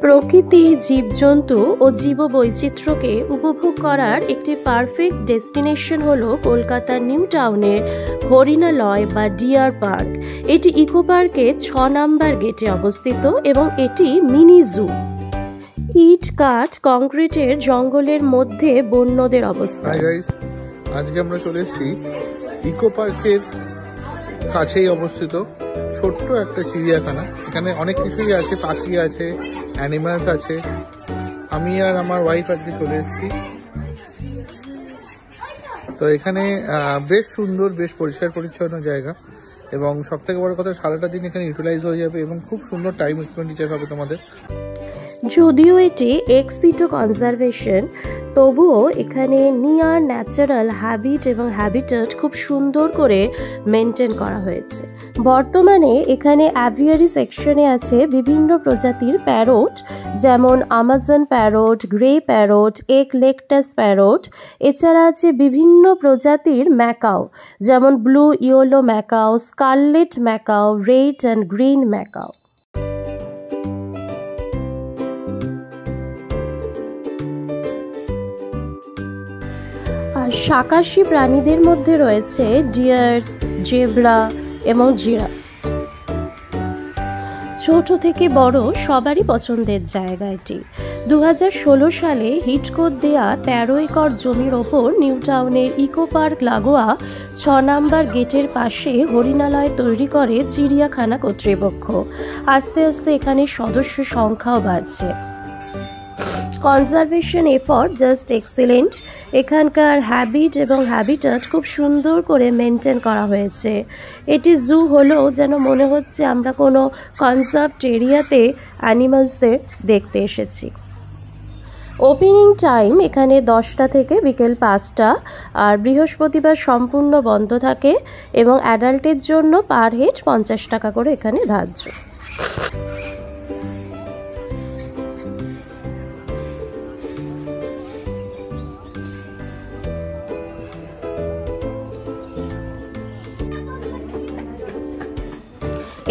প্রকৃতি, জীবজন্তু ও জীববৈচিত্র্যকে উপভোগ করার একটি পারফেক্ট ডেস্টিনেশন হলো কলকাতার নিউ টাউনের হরিণালয় বা ডিয়ার পার্ক। এটি ইকো পার্কের 6 নম্বর গেটে অবস্থিত এবং এটি মিনি জু। ইট, কাঠ, কংক্রিটের জঙ্গলের মধ্যে বন্যদের অবস্থান। আজকে আমরা চলে এসেছি ইকো পার্কের কাছেই অবস্থিত ছোট্ট একটা চিড়িয়াখানা। এখানে অনেক কিছুই আছে, পাখি আছে, অ্যানিমালস আছে। আমি আর আমার ওয়াইফ আজকে চলে এসেছি। তো এখানে বেশ সুন্দর, বেশ পরিষ্কার পরিচ্ছন্ন জায়গা এবং সব থেকে বড় কথা সারাটা দিন এখানে ইউটিলাইজ হয়ে যাবে এবং খুব সুন্দর টাইম এক্সপেন্ডিচার হবে তোমাদের। যদিও এটি এক্স সিটো কনজারভেশন, তবুও এখানে নিয়ার ন্যাচারাল হ্যাবিট এবং হ্যাবিটেট খুব সুন্দর করে মেনটেন করা হয়েছে। বর্তমানে এখানে অ্যাভিয়ারি সেকশনে আছে বিভিন্ন প্রজাতির প্যারট, যেমন Amazon parrot, grey parrot, eclectus parrot. এছাড়া আছে বিভিন্ন প্রজাতির ম্যাকাও, যেমন blue yellow macaw, scarlet macaw, red and green macaw. আর শাকাশী প্রাণীদের মধ্যে রয়েছে ডিয়ার্স, জেব্রা এবং জিরাফ। ছোট থেকে বড় সবারই পছন্দের জায়গা এটি। 2016 সালে হিটকোট দেয়া 13 একর জমির ওপর নিউ টাউনের ইকো পার্ক লাগোয়া 6 নম্বর গেটের পাশে হরিণালয় তৈরি করে চিড়িয়াখানা কর্তৃপক্ষ। আস্তে আস্তে এখানে সদস্য সংখ্যাও বাড়ছে। Conservation effort just excellent. এখানকার হ্যাবিট এবং হ্যাবিটেট খুব সুন্দর করে মেনটেন করা হয়েছে। এটি জু হলেও যেন মনে হচ্ছে আমরা কোনো কনজার্ভড এরিয়াতে অ্যানিমালসদের দেখতে এসেছি। ওপেনিং টাইম এখানে 10টা থেকে বিকেল 5টা, আর বৃহস্পতিবার সম্পূর্ণ বন্ধ থাকে এবং অ্যাডাল্টের জন্য পার হেড 50 টাকা করে এখানে ধার্য।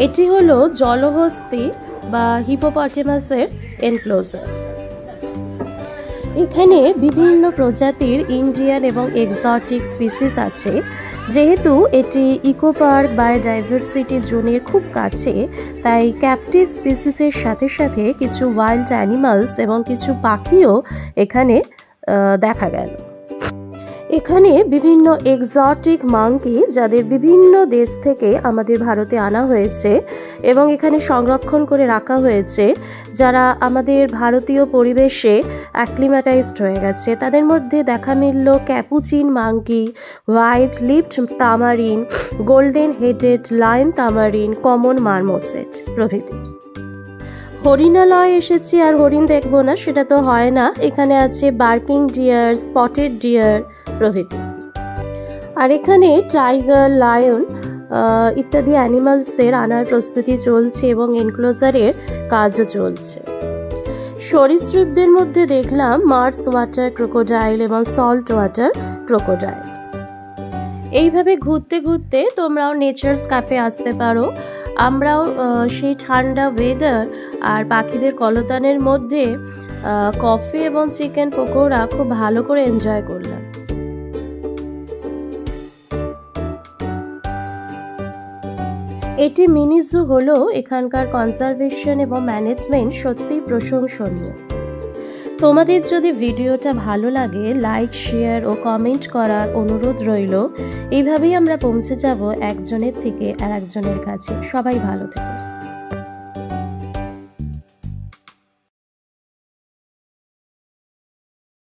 এটি হলো জলহস্তী বা হিপোপটেমাসের এনক্লোজার। এখানে বিভিন্ন প্রজাতির ইন্ডিয়ান এবং এক্সোটিক স্পিসিস আছে। যেহেতু এটি ইকো পার্ক বায়োডাইভার্সিটি জোনের খুব কাছে, তাই ক্যাপটিভ স্পিসিসের সাথে সাথে কিছু ওয়াইল্ড অ্যানিমালস এবং কিছু পাখিও এখানে দেখা গেল। এখানে বিভিন্ন এক্সোটিক মাঙ্কি, যাদের বিভিন্ন দেশ থেকে আমাদের ভারতে আনা হয়েছে এবং এখানে সংরক্ষণ করে রাখা হয়েছে, যারা আমাদের ভারতীয় পরিবেশে অ্যাক্লিম্যাটাইজড হয়ে গেছে। তাদের মধ্যে দেখা মিলল capuchin monkey, white lipped tamarin, golden headed lion tamarin, common marmoset প্রভৃতি। হরিণালয় এসেছি আর হরিণ দেখবো না, সেটা তো হয় না। এখানে আছে বার্কিং ডিয়ার, স্পটেড ডিয়ার প্রভৃতি। আর এখানে টাইগার, লায়ন ইত্যাদি অ্যানিমালসদের আনার প্রস্তুতি চলছে এবং এনক্লোজারের কাজও চলছে। সরীসৃপদের মধ্যে দেখলাম মার্স ওয়াটার ক্রোকোডাইল এবং সল্ট ওয়াটার ক্রোকোডাইল। এইভাবে ঘুরতে ঘুরতে তোমরাও নেচার্স ক্যাফে আসতে পারো। আমরাও সেই ঠান্ডা ওয়েদার আর পাখিদের কলতানের মধ্যে কফি এবং চিকেন পকোড়া খুব ভালো করে এনজয় করলাম। এটি মিনি জু হলো এখানকার কনজারভেশন এবং ম্যানেজমেন্ট সত্যিই প্রশংসনীয়। তোমাদের যদি ভিডিওটা ভালো লাগে, লাইক, শেয়ার ও কমেন্ট করার অনুরোধ রইল। এইভাবেই আমরা পৌঁছে যাব একজনের থেকে আর একজনের কাছে। সবাই ভালো থেকো।